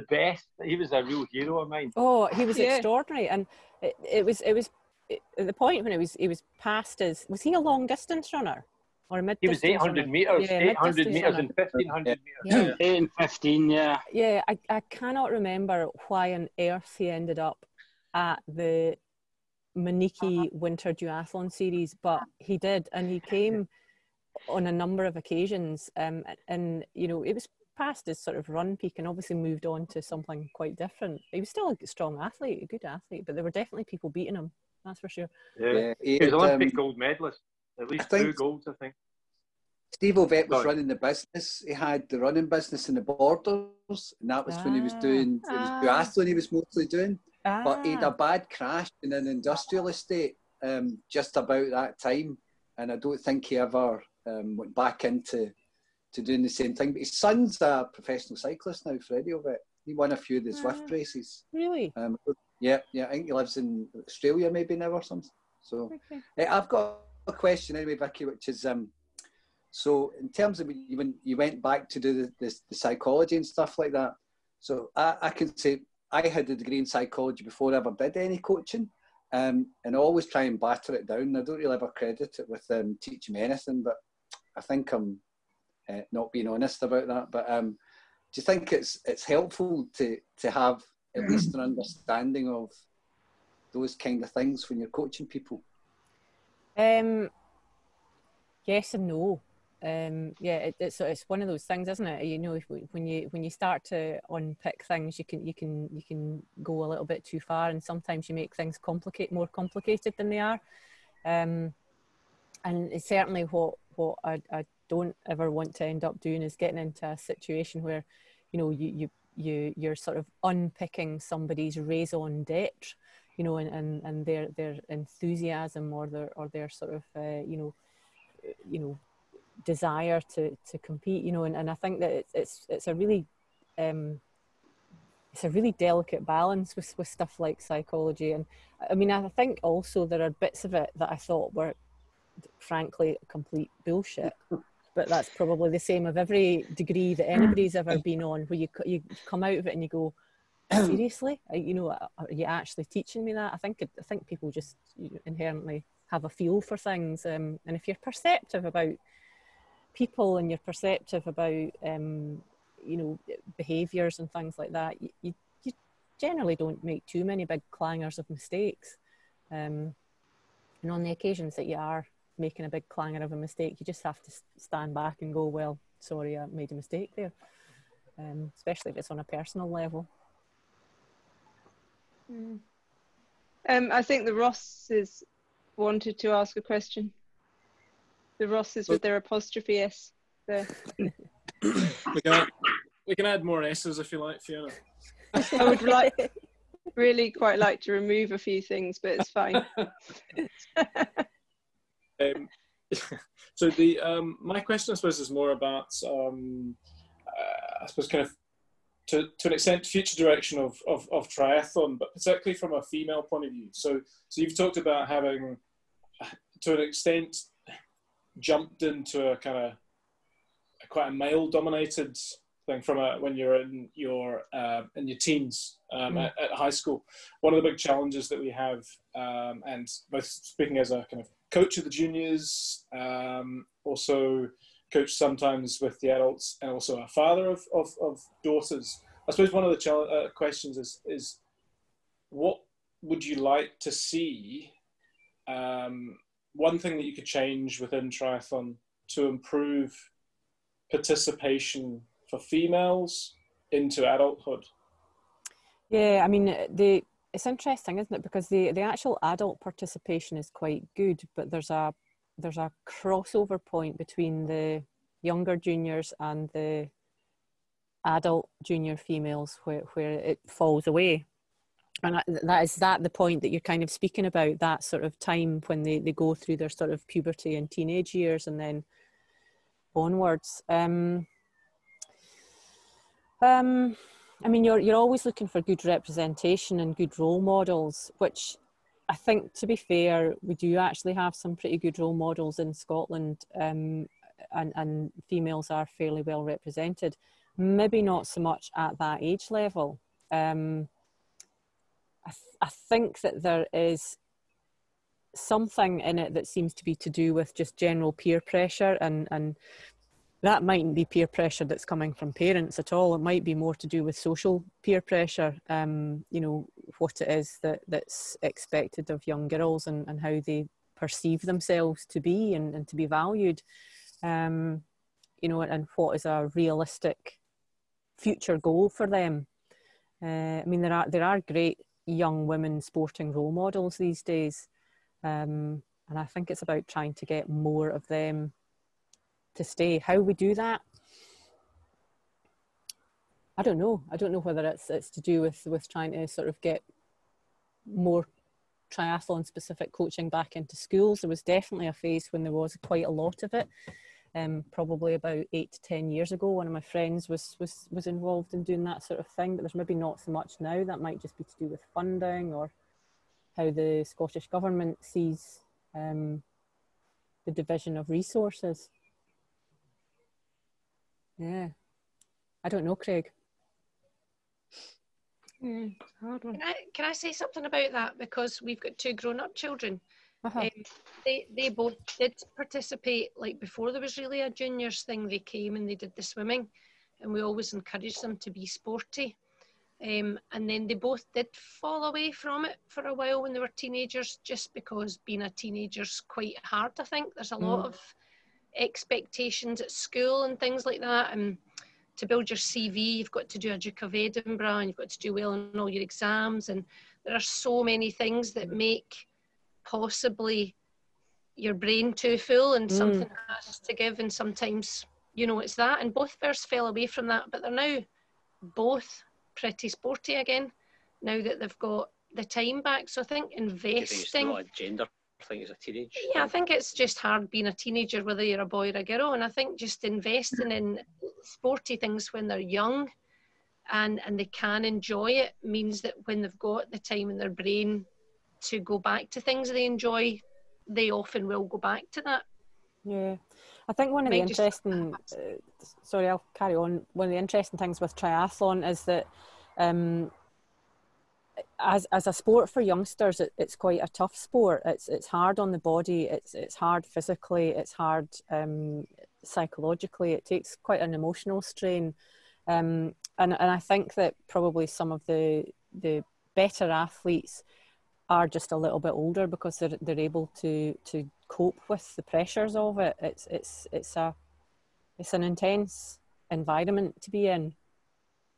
best. He was a real hero of mine. Oh, he was extraordinary, and it was at the point when he was past his. Was he a long distance runner or a mid? He was 800 meters, yeah, 800 meters, and 1500 meters. Yeah. 8 and 15, yeah. Yeah, I cannot remember why on earth he ended up at the Maniki Winter Duathlon Series, but he did, and he came on a number of occasions, and you know, it was past his sort of run peak and obviously moved on to something quite different. He was still a strong athlete, a good athlete, but there were definitely people beating him, that's for sure. Yeah, he was Olympic gold medalist, at least 2 golds, I think. Steve Ovett was running the business. He had the running business in the Borders, and that was when he was doing, it was duathlon he was mostly doing. But he had a bad crash in an industrial estate just about that time, and I don't think he ever went back into doing the same thing. But his son's a professional cyclist now, Freddie Ovett. He won a few of the Swift races. Really? Yeah, I think he lives in Australia maybe now or something. So I've got a question anyway, Vicky, which is so in terms of when you went back to do the psychology and stuff like that, so I can say I had a degree in psychology before I ever did any coaching, and I always try and batter it down. I don't really ever credit it with teaching me anything, but I think I'm not being honest about that. But do you think it's helpful to have at least an understanding of those kind of things when you're coaching people? Yes and no. It's one of those things, isn't it? You know, when you start to unpick things, you can go a little bit too far, and sometimes you make things more complicated than they are. And it's certainly what I don't ever want to end up doing is getting into a situation where, you know, you're sort of unpicking somebody's raison d'etre, you know, and their enthusiasm or their sort of you know desire to compete, you know, and I think that it's a really delicate balance with stuff like psychology. And I mean, I think also there are bits of it that I thought were frankly complete bullshit, but that's probably the same of every degree that anybody's ever been on, where you come out of it and you go, seriously, you know, are you actually teaching me that? I think people just inherently have a feel for things, and if you're perceptive about people and you're perceptive about you know, behaviours and things like that, you generally don't make too many big clangers of mistakes, and on the occasions that you are making a big clanger of a mistake, you just have to stand back and go, well, sorry, I made a mistake there, especially if it's on a personal level. I think the Rosses wanted to ask a question. The Rosses with their apostrophe S there. We can add more S's if you like, Fiona. I would really quite like to remove a few things, but it's fine. So my question, I suppose, is more about I suppose kind of to an extent future direction of triathlon, but particularly from a female point of view. So you've talked about having, to an extent, jumped into a kind of quite a male-dominated thing from when you're in your teens at high school. One of the big challenges that we have, and both speaking as a kind of coach of the juniors, also coach sometimes with the adults, and also a father of daughters. I suppose one of the questions is what would you like to see? One thing that you could change within triathlon to improve participation for females into adulthood? Yeah, I mean, it's interesting, isn't it? Because the actual adult participation is quite good, but there's a crossover point between the younger juniors and the adult junior females where it falls away. And is that the point that you're kind of speaking about, that sort of time when they go through their sort of puberty and teenage years, and then onwards. I mean, you're always looking for good representation and good role models, which I think, to be fair, we do actually have some pretty good role models in Scotland, and females are fairly well represented. Maybe not so much at that age level. I think that there is something in it that seems to be to do with just general peer pressure, and that mightn't be peer pressure that's coming from parents at all. It might be more to do with social peer pressure, you know, what it is that's expected of young girls, and how they perceive themselves to be, and to be valued, you know, and what is a realistic future goal for them. I mean, there are great young women sporting role models these days, and I think it's about trying to get more of them to stay. How we do that, I don't know. I don't know whether it's to do with trying to sort of get more triathlon specific coaching back into schools. There was definitely a phase when there was quite a lot of it. Probably about 8 to 10 years ago, one of my friends was involved in doing that sort of thing, but there's maybe not so much now. That might just be to do with funding, or how the Scottish Government sees the division of resources. Yeah, I don't know, Craig. Hard one. Can I say something about that? Because we've got 2 grown-up children. They both did participate, like before there was really a juniors thing. They came and they did the swimming, and we always encouraged them to be sporty. And then they both did fall away from it for a while when they were teenagers, just because being a teenager's quite hard. I think there's a lot of expectations at school and things like that, and to build your CV you've got to do a Duke of Edinburgh, and you've got to do well in all your exams, and there are so many things that make possibly your brain too full, and something has to give, and sometimes, you know, it's that. And both of us fell away from that, but they're now both pretty sporty again now that they've got the time back. So I think investing, it's not a gender thing, it's a teenage thing. I think it's just hard being a teenager, whether you're a boy or a girl, and I think just investing in sporty things when they're young and they can enjoy it means that when they've got the time in their brain to go back to things they enjoy, they often will go back to that. Yeah, I think one of the interesting, sorry, I'll carry on. One of the interesting things with triathlon is that as a sport for youngsters, it's quite a tough sport. It's hard on the body, it's hard physically, it's hard psychologically. It takes quite an emotional strain. And I think that probably some of the better athletes are just a little bit older because they're able to cope with the pressures of it. It's an intense environment to be in,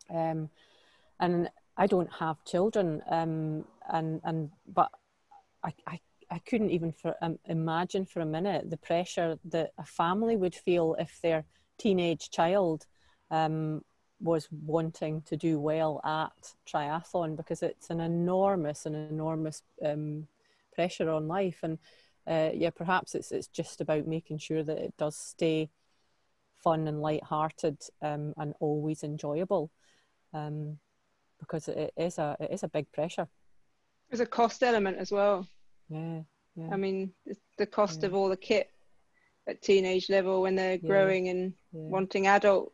and I don't have children, but I couldn't even imagine for a minute the pressure that a family would feel if their teenage child was wanting to do well at triathlon, because it's an enormous pressure on life. And yeah, perhaps it's just about making sure that it does stay fun and light-hearted, and always enjoyable, because it is a big pressure. There's a cost element as well. Yeah. I mean, the cost of all the kit at teenage level when they're growing and wanting adult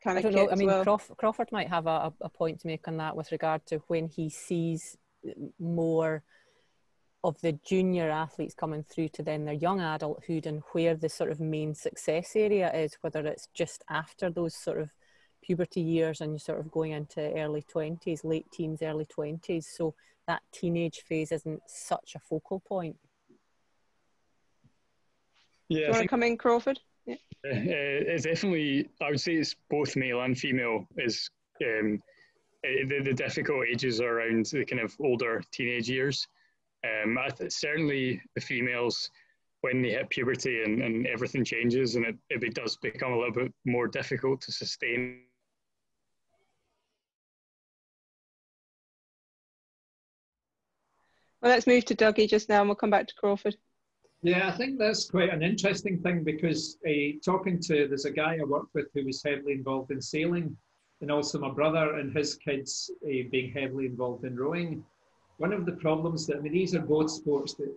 kind of kit. I don't know. I mean, well. Crawford might have a point to make on that with regard to when he sees more of the junior athletes coming through to then their young adulthood, and where the sort of main success area is, whether it's just after those sort of puberty years and you're sort of going into early 20s, late teens, early 20s. So that teenage phase isn't such a focal point. Yeah, do you want to come in, Crawford? Yeah. It's definitely, I would say it's both male and female. Is the difficult ages are around the kind of older teenage years. Certainly the females, when they hit puberty and everything changes, and it does become a little bit more difficult to sustain. Well, let's move to Dougie just now, and we'll come back to Crawford. Yeah, I think that's quite an interesting thing because there's a guy I worked with who was heavily involved in sailing, and also my brother and his kids being heavily involved in rowing. One of the problems these are both sports that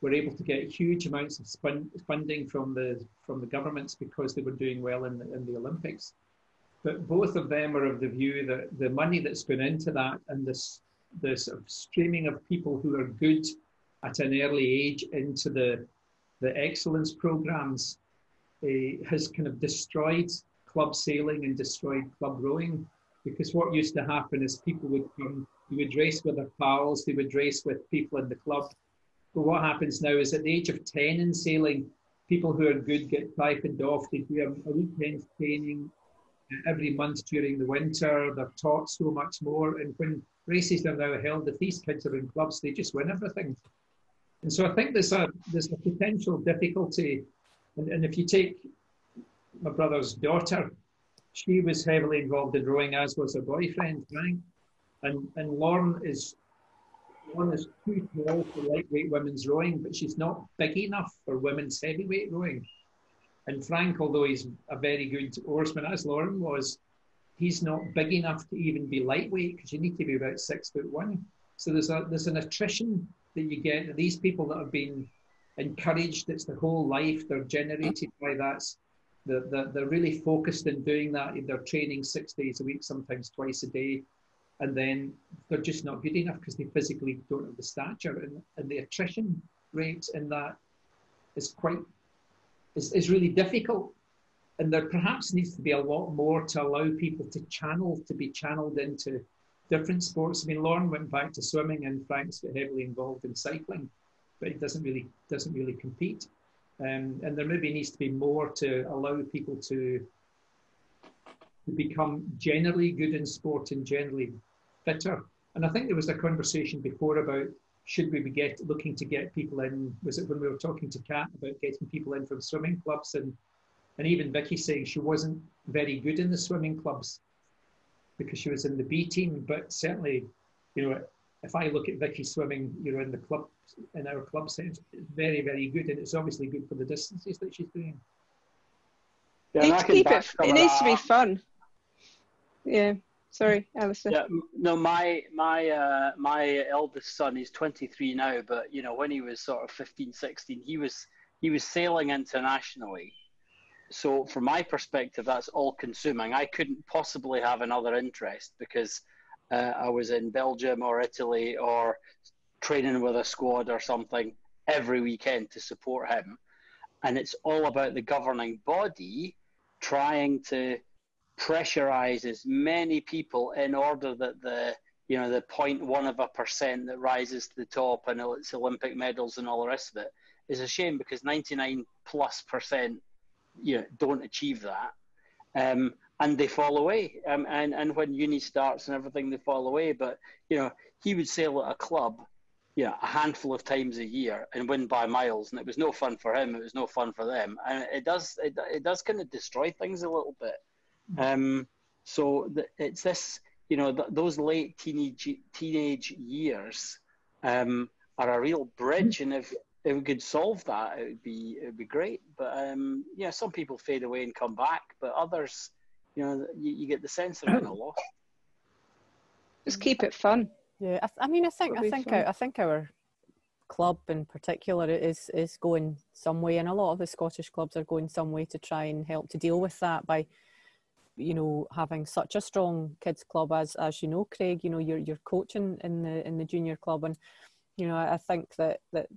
were able to get huge amounts of funding from the governments because they were doing well in the Olympics. But both of them are of the view that the money that's gone into that and this sort of streaming of people who are good at an early age into the excellence programs has kind of destroyed club sailing and destroyed club rowing. Because what used to happen is people would come, they would race with their pals, they would race with people in the club. But what happens now is at the age of 10 in sailing, people who are good get siphoned off. They do a weekend training every month during the winter. They're taught so much more. And when races are now held, if these kids are in clubs, they just win everything. And so I think there's a potential difficulty. And if you take my brother's daughter, she was heavily involved in rowing, as was her boyfriend, Frank. And Lauren is too small for lightweight women's rowing, but she's not big enough for women's heavyweight rowing. And Frank, although he's a very good oarsman, as Lauren was, he's not big enough to even be lightweight because you need to be about 6'1". So there's an attrition that you get. These people that have been encouraged, it's their whole life, they're generated by that. They're really focused in doing that. They're training 6 days a week, sometimes twice a day. And then they're just not good enough because they physically don't have the stature. And the attrition rate in that is really difficult. And there perhaps needs to be a lot more to allow people to be channeled into different sports. I mean, Lauren went back to swimming and Frank's heavily involved in cycling, but he doesn't really compete. And there maybe needs to be more to allow people to become generally good in sport and generally fitter. And I think there was a conversation before about should we be looking to get people in, was it when we were talking to Kat about getting people in from swimming clubs, and even Vicky saying she wasn't very good in the swimming clubs because she was in the B team, but certainly, if I look at Vicky swimming, in the club, in our club sense, it's very, very good, and it's obviously good for the distances that she's doing. Yeah, it needs to be fun. Yeah. Sorry, Alistair. Yeah, no, my eldest son is 23 now, but when he was sort of 15, 16, he was sailing internationally. So from my perspective, that's all consuming. I couldn't possibly have another interest because I was in Belgium or Italy or training with a squad or something every weekend to support him. And it's all about the governing body trying to pressurize as many people in order that the 0.1% that rises to the top and it's Olympic medals and all the rest of it is a shame because 99+% don't achieve that, and they fall away. And when uni starts and everything, they fall away. But he would sail at a club, a handful of times a year and win by miles, and it was no fun for him. It was no fun for them, and it does kind of destroy things a little bit. It's this, those late teenage years are a real bridge, and if we could solve that, it would be great. But some people fade away and come back, but others, you get the sense they're kind of lost. Just keep it fun. Yeah, I think our club in particular is going some way, and a lot of the Scottish clubs are going some way to try and help to deal with that by having such a strong kids club as Craig, you're coaching in the junior club, and I think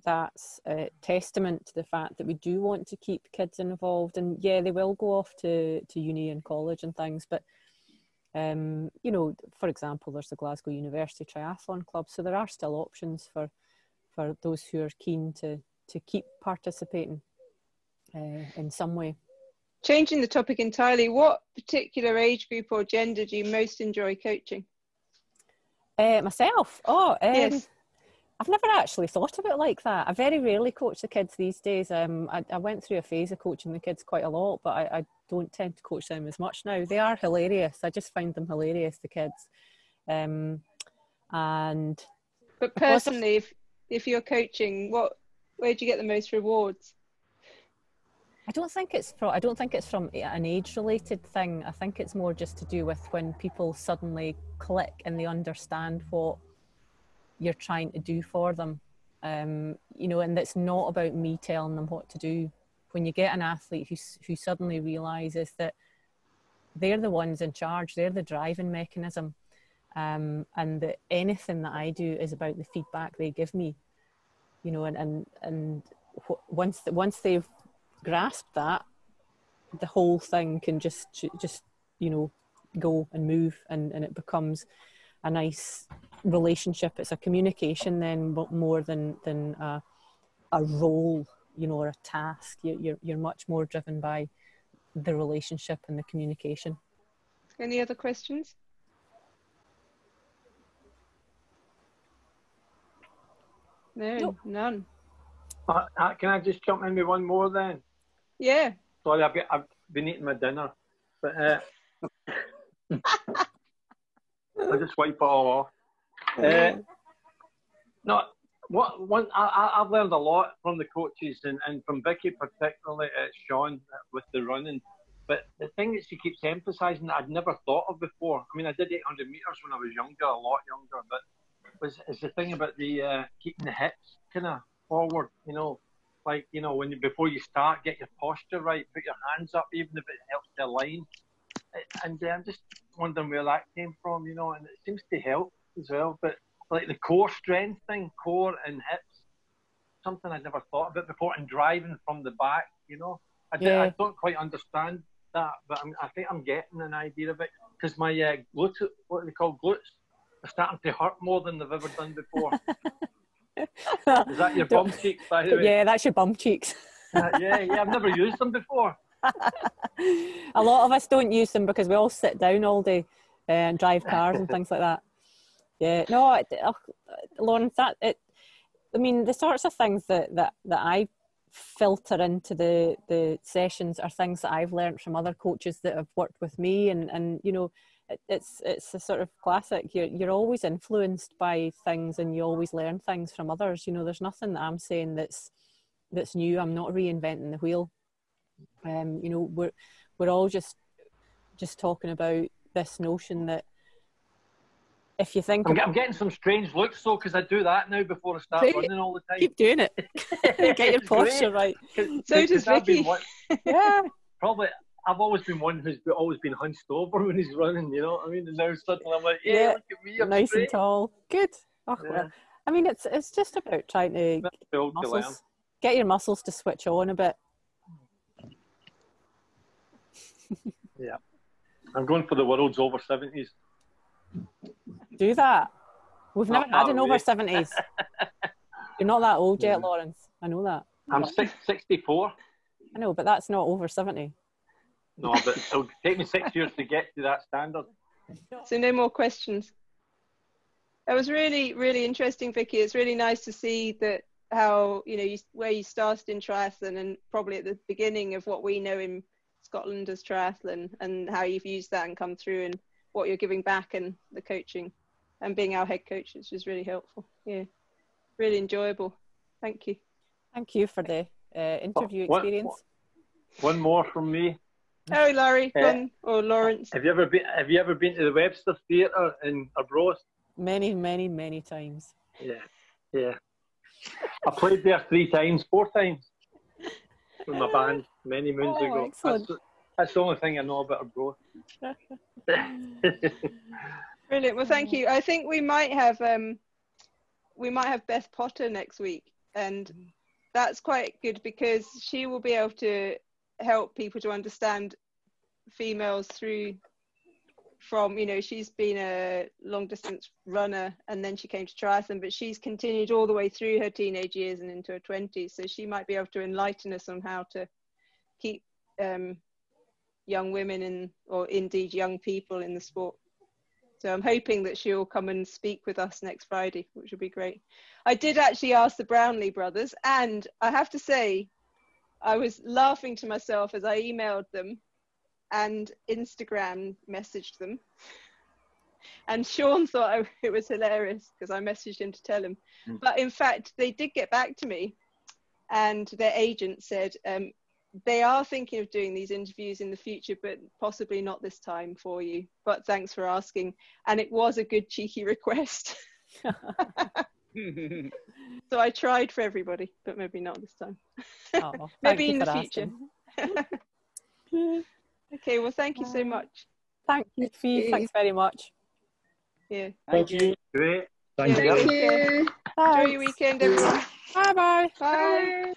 that's a testament to the fact that we do want to keep kids involved. And yeah, they will go off to uni and college and things, but for example, there's the Glasgow University Triathlon Club, so there are still options for those who are keen to keep participating in some way. Changing the topic entirely, what particular age group or gender do you most enjoy coaching? Myself? Yes. I've never actually thought of it like that. I very rarely coach the kids these days. I went through a phase of coaching the kids quite a lot, but I don't tend to coach them as much now. They are hilarious. I just find them hilarious, the kids. But personally, if you're coaching, what Where do you get the most rewards? I don't think it's from an age-related thing. I think it's more just to do with when people suddenly click and they understand what you're trying to do for them. You know, and it's not about me telling them what to do. When you get an athlete who suddenly realizes that they're the ones in charge, they're the driving mechanism, and that anything that I do is about the feedback they give me. You know, and once they've grasped that, the whole thing can just you know, go and move, and it becomes a nice relationship. It's a communication then, more than a role, you know, or a task. You're much more driven by the relationship and the communication. Any other questions? No, nope. None. Can I just jump in with one more then? Yeah. Sorry, I've been eating my dinner, but I'll just wipe it all off. No, I've learned a lot from the coaches and from Vicky particularly, Sean, with the running. But the thing that she keeps emphasising that I'd never thought of before. I mean, I did 800 metres when I was younger, a lot younger, but is the thing about the keeping the hips kind of forward, you know. Like, you know, before you start, get your posture right, put your hands up, even if it helps to align. And I'm just wondering where that came from, you know, and it seems to help as well. But like the core strength thing, core and hips, something I'd never thought about before, and driving from the back, you know. I don't quite understand that, but I think I'm getting an idea of it, because my glutes, what they call glutes, are starting to hurt more than they've ever done before. Is that your bum cheeks, by the way? Yeah, that's your bum cheeks. yeah, I've never used them before. A lot of us don't use them because we all sit down all day and drive cars and things like that. Yeah, no, Lawrence, I mean, the sorts of things that I filter into the sessions are things that I've learned from other coaches that have worked with me, and you know, it's a sort of classic. You're always influenced by things, and you always learn things from others. You know, there's nothing that I'm saying that's new. I'm not reinventing the wheel. You know, we're all just talking about this notion that if you think I'm getting some strange looks though, because I do that now before I start running all the time. Keep doing it. Get your posture right. So does Vicky. Yeah. Probably I've always been one who's always been hunched over when he's running, you know what I mean? And now suddenly I'm like, yeah, look at me, I'm nice straight. And tall. Good. Oh, yeah. Well, I mean, it's just about trying to get your muscles to switch on a bit. Yeah. I'm going for the world's over 70s. Do that. We've never had an over 70s. You're not that old yet, Lawrence. I know that. I'm 64. I know, but that's not over 70. No, but it'll take me 6 years to get to that standard. So no more questions. That was really, really interesting, Vicky. It's really nice to see that how, you know, where you started in triathlon, and probably at the beginning of what we know in Scotland as triathlon, and how you've used that and come through, and what you're giving back, and the coaching and being our head coach, which was really helpful. Yeah, really enjoyable. Thank you. Thank you for the interview experience. One more from me. Oh, Laurie, or Lawrence. Have you ever been to the Webster Theatre in Arbroath? Many, many, many times. Yeah. I played there 4 times with my band many moons ago. Excellent. That's the only thing I know about Arbroath. Brilliant. Well, thank you. I think we might have Beth Potter next week, and that's quite good because she will be able to help people to understand females from, you know, she's been a long distance runner and then she came to triathlon, but she's continued all the way through her teenage years and into her 20s. So she might be able to enlighten us on how to keep young women or indeed young people in the sport. So I'm hoping that she'll come and speak with us next Friday, which would be great. I did actually ask the Brownlee brothers, and I have to say, I was laughing to myself as I emailed them and Instagram messaged them. And Sean thought it was hilarious because I messaged him to tell him. But in fact, they did get back to me. and their agent said they are thinking of doing these interviews in the future, but possibly not this time for you. But thanks for asking. And it was a good cheeky request. So I tried for everybody, but maybe not this time. Oh, maybe in the future. Okay, well, thank you so much. Thank you, Fee. Thanks very much. Yeah. Thank you. Great. Thank you. Enjoy your weekend, everyone. Bye-bye. Bye.